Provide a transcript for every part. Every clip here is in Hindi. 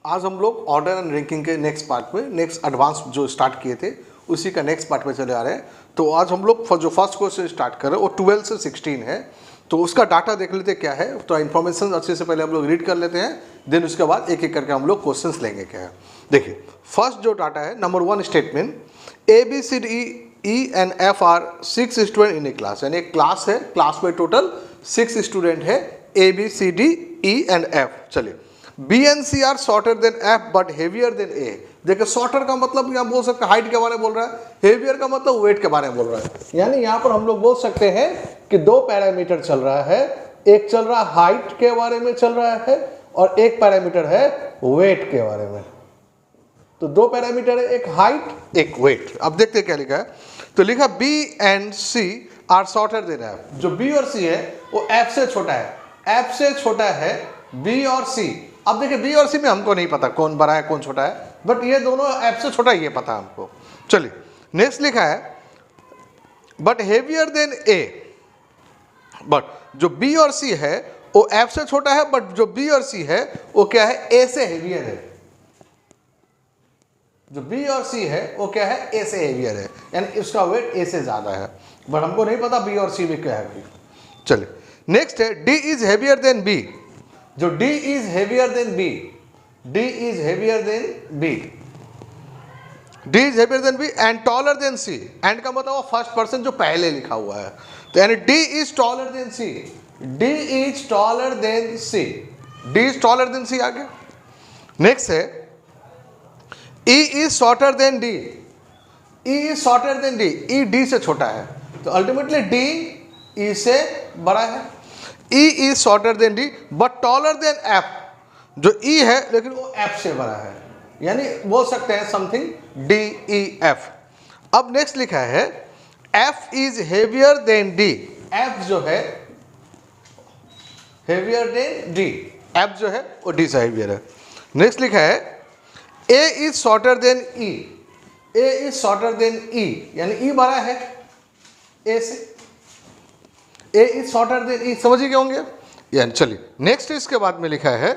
आज हम लोग ऑर्डर एंड रैंकिंग के नेक्स्ट पार्ट में, नेक्स्ट एडवांस जो स्टार्ट किए थे उसी का नेक्स्ट पार्ट में चले आ रहे हैं। तो आज हम लोग जो फर्स्ट क्वेश्चन स्टार्ट कर रहे हैं वो 12 से 16 है। तो उसका डाटा देख लेते क्या है, तो इन्फॉर्मेशन अच्छे से पहले हम लोग रीड कर लेते हैं, देन उसके बाद एक एक करके हम लोग क्वेश्चंस लेंगे क्या है। देखिए फर्स्ट जो डाटा है, number 1 statement, ABCDE and F are 6 student in a class, यानी एक क्लास है, क्लास में टोटल 6 स्टूडेंट है, ABCDE एंड F। चलिए B and C are shorter than F but heavier than A। देखिए शॉर्टर का मतलब यहाँ बोल सकते हैं हाइट के बारे में बोल रहा है, हेवियर का मतलब वेट के बारे में बोल रहा है। यानी यहाँ पर हम लोग बोल सकते हैं कि दो पैरामीटर चल रहा है, एक चल रहा हाइट के बारे में चल रहा है और एक पैरामीटर है वेट के बारे में। तो दो पैरामीटर है, एक हाइट एक वेट। अब देखते हैं क्या लिखा है। तो लिखा B and C are shorter than F। जो B और C है वो F से छोटा है, F से छोटा है B और C। अब देखिए B और C में हमको नहीं पता कौन बड़ा है कौन छोटा है, बट ये दोनों F से छोटा ये पता है हमको। चलिए नेक्स्ट लिखा है but heavier than A। But जो B और C है वो F से छोटा है, बट जो B और C है वो क्या है, A से हेवियर है। जो B और C है वो क्या है, A से हेवियर है, यानी इसका वेट A से ज्यादा है, बट हमको नहीं पता B और C में क्या है। चलिए नेक्स्ट है D is heavier than B। जो D is heavier than B, D is heavier than B, D is heavier than B and taller than C। And का मतलब फर्स्ट पर्सन जो पहले लिखा हुआ है, तो यानी D is taller than C, D is taller than C, D is taller than C आ गया। नेक्स्ट है E is shorter then D, E is shorter then D, E D से छोटा है, तो अल्टीमेटली D E से बड़ा है। E is shorter then D but taller than F। जो E है लेकिन वो F से बड़ा है, यानी बोल सकते हैं समथिंग DEF। अब नेक्स्ट लिखा है F is heavier than D। F जो है हेवियर देन D, F जो है वो D से हेवियर है। नेक्स्ट लिखा है A is shorter then E, A is shorter then E, यानी E बड़ा है A से, A is shorter then E। समझ गए होंगे यानी। चलिए नेक्स्ट इसके बाद में लिखा है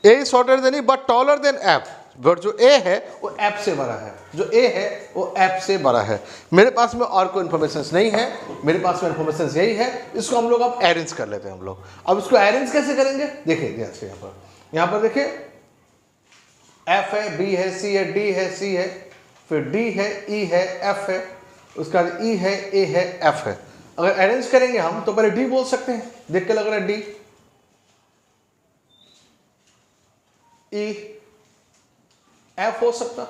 A is shorter then E but taller than F। But जो A है वो F से बड़ा है, जो A है वो F से बड़ा है। मेरे पास में और कोई इन्फॉर्मेशन नहीं है, मेरे पास में इन्फॉर्मेशन यही है। इसको हम लोग अब अरेंज कर लेते हैं हम लोग। अब इसको अरेंज कैसे करेंगे, देखिए ध्यान से। यहाँ पर देखिए F है, B है, C है, D है, C है, फिर D है, E है, F है, उसका E है, A है, F है। अगर अरेंज करेंगे हम तो पहले D बोल सकते हैं, देख के लग रहा है D, E, F हो सकता।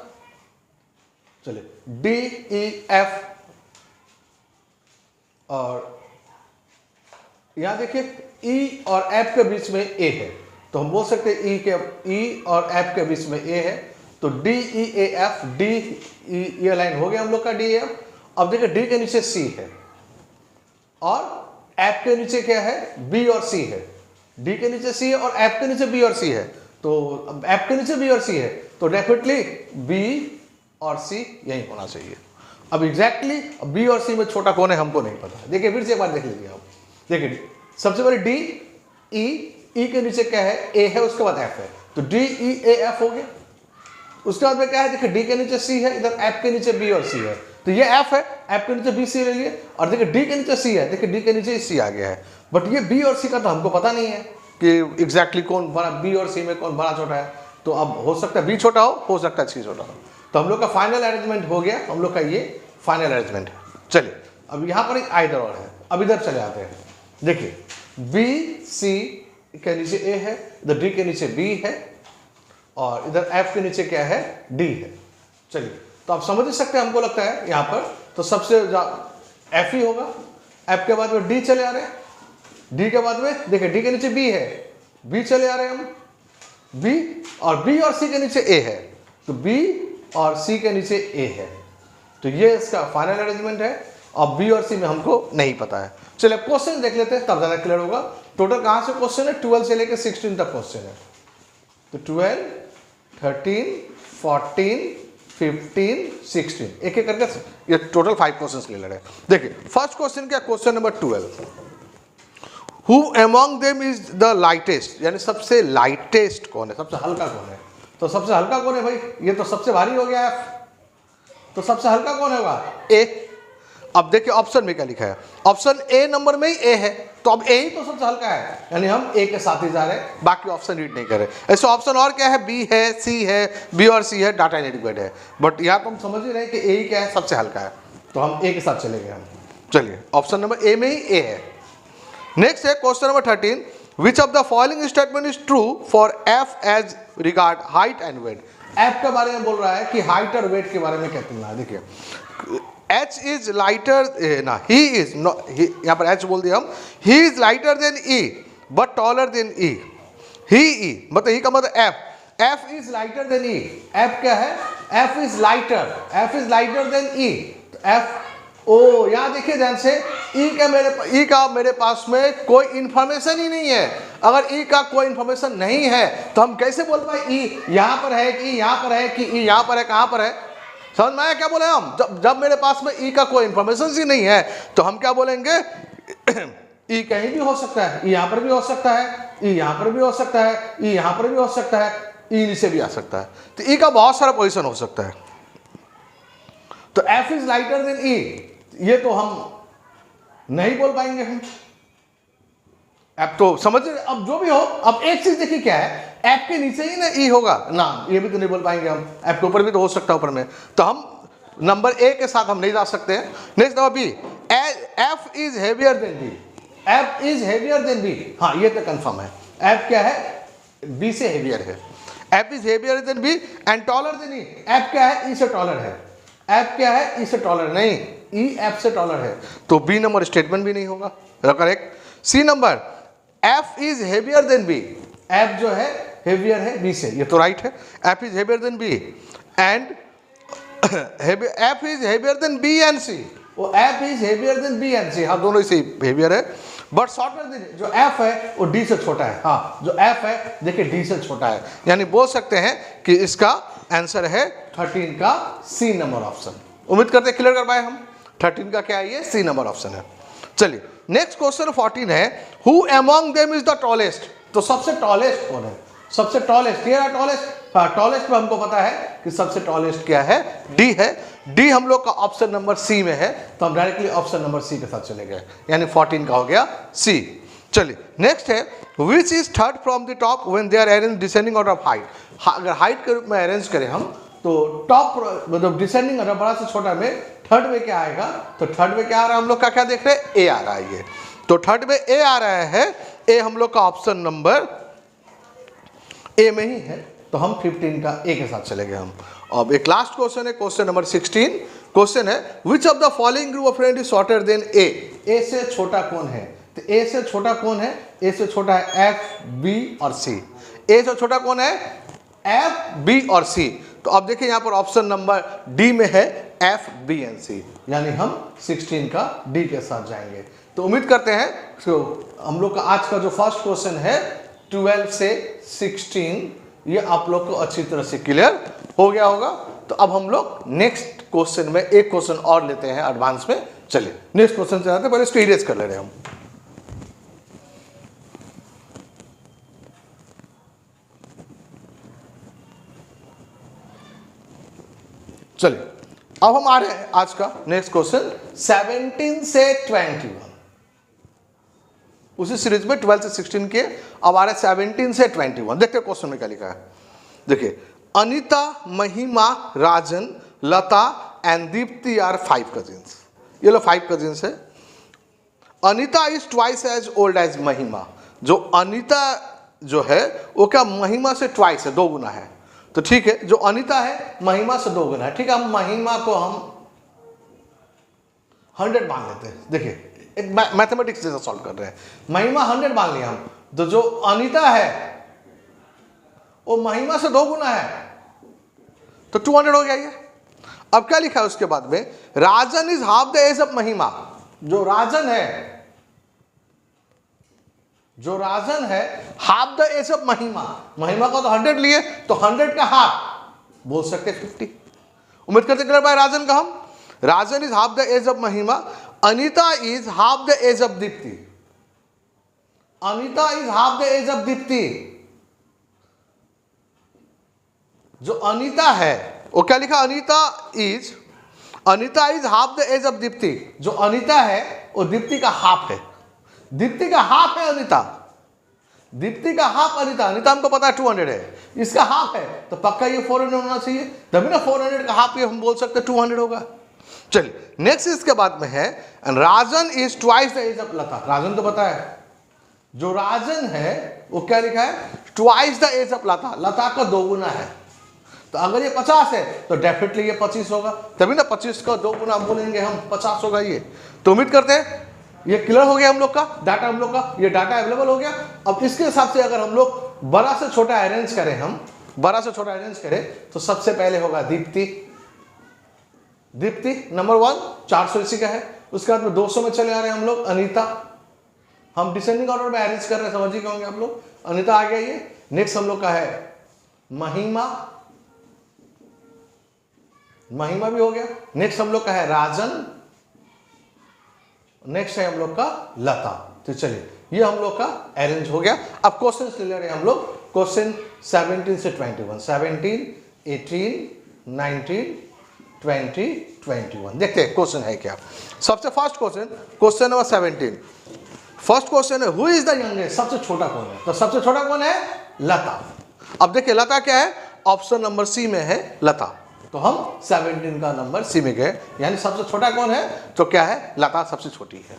चलिए D E F, और यहां देखिए E और F के बीच में A है, तो हम बोल सकते हैं E और F के बीच में A है, तो D E A F, D E, ये लाइन हो गया हम लोग का D E F। अब देखिए D के नीचे C है और F के नीचे क्या है, B और C है। D के नीचे C है और F के नीचे B और C है, तो F के नीचे B और C है, तो डेफिनेटली B और C यही होना चाहिए। अब एग्जैक्टली B और C में छोटा कौन है हमको नहीं पता। देखिए फिर से एक बार देख लीजिए आप। देखिए सबसे पहले D E के नीचे क्या है, A है, उसके बाद F है, तो D E A F हो गया। उसके बाद में क्या है, देखिए D के नीचे C है, इधर F के नीचे B और C है, तो ये F है, F के नीचे B C ले लिए, और देखिए D के नीचे C है, देखिए D के नीचे C आ गया है। बट ये B और C का तो हमको पता नहीं है कि एग्जैक्टली कौन बड़ा, B और C में कौन बड़ा छोटा है। तो अब हो सकता है B छोटा हो सकता है C छोटा हो। तो हम लोग का फाइनल अरेंजमेंट हो गया, हम लोग का ये फाइनल अरेंजमेंट है। चलिए अब यहाँ पर एक आइदर और है। अब इधर चले आते हैं। देखिए B C के नीचे A है, इधर D के नीचे B है, और इधर F के नीचे क्या है, D है। चलिए तो आप समझ ही सकते हैं, हमको लगता है यहाँ पर तो सबसे F ही होगा। F के बाद में D चले आ रहे हैं, D के बाद में देखिए D के नीचे B है, B चले आ रहे हैं हम, B और C के नीचे A है, तो B और C के नीचे A है। तो ये इसका फाइनल अरेंजमेंट है, और B और C में हमको नहीं पता है। चलिए क्वेश्चन देख लेते हैं तब ज़्यादा क्लियर होगा। टोटल कहाँ से क्वेश्चन है, 12 से लेकर 16 तक क्वेश्चन है। तो 12, 13, 14, 15, 16 एक एक करके ये टोटल 5 क्वेश्चंस ले रहे हैं। देखिए फर्स्ट क्वेश्चन क्या, question number 12, who among them is the lightest, यानी सबसे लाइटेस्ट कौन है, सबसे हल्का कौन है। तो सबसे हल्का कौन है भाई, ये तो सबसे भारी हो गया F, तो सबसे हल्का कौन होगा, ए। अब देखिए ऑप्शन में क्या लिखा है, ऑप्शन ए नंबर में ही ए है, तो अब ए ही तो सबसे हल्का है, यानी हम ए के साथ ही जा रहे हैं, बाकी ऑप्शन रीड नहीं कर रहे। ऐसे ऑप्शन और क्या है, बी है, सी है, बी और सी है, डाटा इनएडिक्वेट है, बट यहाँ तो हम समझ ही रहे हैं कि ए ही क्या है, सबसे हल्का है, तो हम ए के साथ चले गए हम। चलिए ऑप्शन नंबर ए में ही ए है। नेक्स्ट है question number 13, which of the following statement is true for F as regard height and weight. F के बारे में बोल रहा है कि हाइट और वेट के बारे में क्या कहना है। देखिए H इज लाइटर ना, ही इज, यहाँ पर H बोल दिया हम, he is lighter than E but taller than E, ही ई मतलब ही का मतलब F, F is lighter than E, F क्या है, F is lighter, F is lighter than E, F ओ यहाँ देखिए ध्यान से, E का मेरे पास में कोई इंफॉर्मेशन ही नहीं है। अगर E का कोई इंफॉर्मेशन नहीं है तो हम कैसे बोल पाए E यहाँ पर है कि यहाँ पर है कि E यहाँ पर है, कहाँ पर है, समझ में आया क्या बोले हम। जब मेरे पास में ई का कोई इंफॉर्मेशन ही नहीं है तो हम क्या बोलेंगे, ई कहीं भी हो सकता है, ई यहाँ पर भी हो सकता है, ई यहाँ पर भी हो सकता है, ई यहाँ पर भी हो सकता है, ई नीचे भी आ सकता है, तो ई का बहुत सारा पोजीशन हो सकता है। तो एफ इज लाइटर देन ई, ये तो हम नहीं बोल पाएंगे हम। एफ तो समझ, अब जो भी हो, अब एक चीज देखिए क्या है, एफ के नीचे ही ना ई होगा ना, ये भी तो नहीं बोल पाएंगे हम, एफ के ऊपर भी तो हो सकता है ऊपर में, तो हम नंबर ए के साथ हम नहीं जा सकते हैं। Next number B, F is heavier than B, F is heavier than B, हाँ ये तो कंफर्म है, एफ क्या है, बी से हेवियर है, F is heavier than B and taller than E, F क्या है, ई से टॉलर है, एफ क्या है, ई से टॉलर नहीं, ई एफ से टॉलर है, तो बी नंबर स्टेटमेंट भी नहीं होगा, correct. C number, F is heavier than B, F जो है हेवियर है बी से, ये तो राइट है, F is heavier than B and F is heavier than B and C, वो F is heavier than B and C, हाँ दोनों ही हेवियर है, बट शॉर्टर देन, जो एफ है वो डी से छोटा है, हाँ जो एफ है देखिए डी से छोटा है, यानी बोल सकते हैं कि इसका आंसर है 13 का सी नंबर ऑप्शन। उम्मीद करते क्लियर कर पाए हम, 13 का क्या है, ये सी नंबर ऑप्शन है। चलिए नेक्स्ट क्वेश्चन 14 है, who among them is the tallest, तो सबसे टॉलेस्ट कौन है, सबसे टॉलेस्ट, ये है टॉलेस्ट, हाँ टॉलेस्ट में हमको पता है कि सबसे टॉलेस्ट क्या है, डी है, डी हम लोग का ऑप्शन नंबर सी में है, तो हम डायरेक्टली ऑप्शन नंबर सी के साथ चले गए, यानी 14 का हो गया सी। चलिए नेक्स्ट है, which is third from the top when they are arrange descending order of height, अगर हाइट के रूप में अरेंज करें हम तो टॉप मतलब डिसेंडिंग ऑर्डर बड़ा से छोटा में थर्ड में क्या आएगा, तो थर्ड में क्या आ रहा है, हम लोग का क्या देख रहे हैं, ए आ रहा है, ये तो थर्ड में ए आ रहा है, ए हम लोग का ऑप्शन नंबर ए में ही है, तो हम 15 का ए के साथ चले गए हम। अब एक लास्ट क्वेश्चन है, क्वेश्चन नंबर 16, क्वेश्चन है which of the following group of friend is shorter than A, A से छोटा कौन है, तो ए से छोटा कौन है, ए से छोटा है एफ बी और सी, ए से छोटा कौन है, एफ बी और सी, तो अब देखिए यहाँ पर ऑप्शन नंबर डी में है एफ बी एंड सी, यानी हम 16 का डी के साथ जाएंगे। तो उम्मीद करते हैं तो हम लोग का आज का जो फर्स्ट क्वेश्चन है 12 से 16 ये आप लोग को अच्छी तरह से क्लियर हो गया होगा। तो अब हम लोग नेक्स्ट क्वेश्चन में एक क्वेश्चन और लेते हैं एडवांस में। चलिए नेक्स्ट क्वेश्चन से आते हैं, पहले इसको इरेज कर ले रहे हैं हम। चलिए अब हम आ रहे हैं आज का नेक्स्ट क्वेश्चन 17 से 21, उसी सीरीज में 12 से 16 के अब आ रहे हैं 17 से 21। देखते हैं क्वेश्चन में क्या लिखा है। देखिए Anita, Mahima, Rajan, Lata and Deepti are 5 cousins. ये लो 5 कजिन्स है। Anita is twice as old as Mahima. जो अनीता जो है वो क्या महिमा से ट्वाइस है, 2 गुना है। तो ठीक है, जो अनीता है महिमा से 2 गुना है। ठीक है, हम महिमा को हम 100 मान लेते हैं। देखिए एक मैथमेटिक्स जैसा सॉल्व कर रहे हैं। महिमा 100 मान लिया हम, तो जो अनीता है वो महिमा से 2 गुना है, तो 200 हो गया ये। अब क्या लिखा है उसके बाद में, Rajan is half the age of Mahima. जो राजन है हाफ द एज ऑफ महिमा। महिमा को तो 100 लिए, तो 100 का हाफ बोल सकते 50। उम्मीद करते कर पाए राजन का हम। Rajan is half the age of Mahima, Anita is half the age of Dipti. Anita is half the age of Dipti. जो अनीता है वो क्या लिखा, Anita is half the age of Dipti. जो अनीता है वो दीप्ति का हाफ है, दीप्ति का हाफ है अनीता, दीप्ति का हाफ अनीता। अनीता हमको पता है 200 है, इसका हाफ है तो पक्का ये 400 होना चाहिए, तभी ना 400 का हाफ ये हम बोल सकते 200 होगा। चलिए नेक्स्ट इसके बाद में है Rajan is twice the age of Lata. Rajan तो पता है, जो राजन है वो क्या लिखा है, ट्वाइस द एज ऑफ लता, लता का 2 गुना है। तो अगर ये 50 है तो डेफिनेटली ये 25 होगा, तभी ना 25 का 2 गुना बोलेंगे हम, 50 होगा ये। तो उम्मीद करते हैं ये क्लियर हो गया हम लोग का डाटा, हम लोग का ये डाटा अवेलेबल हो गया। अब इसके हिसाब से अगर हम लोग बड़ा से छोटा अरेंज करें, हम बड़ा से छोटा अरेंज करें तो सबसे पहले होगा दीप्ति। दीप्ति नंबर 1 400 इसी का है। उसके बाद में 200 में चले आ रहे हैं हम लोग अनीता। हम डिसेंडिंग ऑर्डर में अरेंज कर रहे हैं, समझ ही होंगे आप लोग। अनीता आ गया ये। नेक्स्ट हम लोग का है महिमा, महिमा भी हो गया। नेक्स्ट हम लोग का है राजन, नेक्स्ट है हम लोग का लता। तो चलिए ये हम लोग का अरेंज हो गया। अब क्वेश्चन ले ले रहे हैं हम लोग, क्वेश्चन 17 से 21, 17, 18, 19, 20, 21। देखते हैं क्वेश्चन है क्या। सबसे first question number 17। First question है हु इज द यंगेस्ट, सबसे छोटा कौन है। तो सबसे छोटा कौन है, लता। अब देखिए लता क्या है, ऑप्शन नंबर सी में है लता। तो हम 17 का नंबर सी में गए, यानी सबसे छोटा कौन है, तो क्या है, लता सबसे छोटी है।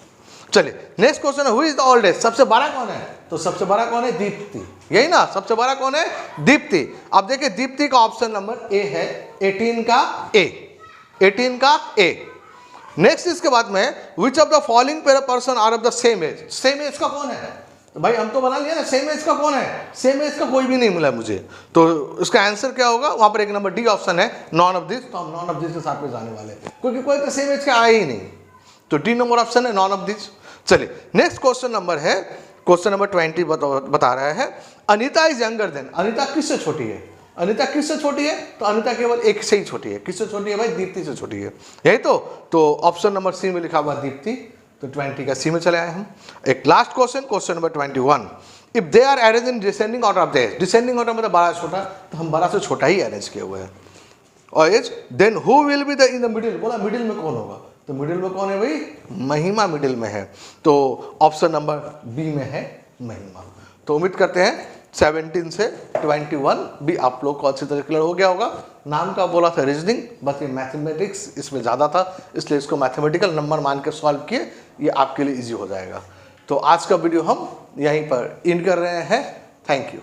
चलिए नेक्स्ट क्वेश्चन है हु इज द ओल्डेस्ट, सबसे बड़ा कौन है। तो सबसे बड़ा कौन है, दीप्ति, यही ना, सबसे बड़ा कौन है, दीप्ति। अब देखिए दीप्ति का ऑप्शन नंबर ए है, 18 का ए, 18 का ए। नेक्स्ट इसके बाद में which of the following person are of the same age, same age का कौन है। तो भाई हम तो बना लिया ना, सेम एज का कौन है, सेम एज का कोई भी नहीं मिला मुझे। तो इसका आंसर क्या होगा, वहां पर एक नंबर डी ऑप्शन है, नॉन ऑफ दिस। तो हम नॉन ऑफ दिस के साथ में जाने वाले, क्योंकि कोई तो सेम एज का आया ही नहीं। तो डी नंबर ऑप्शन है, नॉन ऑफ दिस। चलिए नेक्स्ट क्वेश्चन नंबर है, क्वेश्चन नंबर 20 बता रहा है Anita is younger than. Anita किससे छोटी है, अनीता किससे छोटी है, तो अनीता केवल एक से ही छोटी है। किससे छोटी है भाई, दीप्ति से छोटी है, यही तो ऑप्शन नंबर सी में लिखा हुआ दीप्ति। तो 20 का सी में चले आए हम। एक last question number 21। If they are arrange in descending order of their, descending order मतलब बड़ा छोटा, तो हम बड़ा से छोटा ही अरेंज किए हुए हैं। और age then who will be the in the middle, बोला मिडिल में कौन होगा। तो मिडिल में कौन है भाई, महिमा मिडिल में है। तो ऑप्शन नंबर बी में है महिमा। तो उम्मीद करते हैं 17 से 21 भी आप लोग को अच्छी तरह क्लियर हो गया होगा। नाम का बोला था रीजनिंग, बस ये मैथमेटिक्स इसमें ज़्यादा था, इसलिए इसको मैथमेटिकल नंबर मान के सॉल्व किए, ये आपके लिए इजी हो जाएगा। तो आज का वीडियो हम यहीं पर एंड कर रहे हैं। Thank you.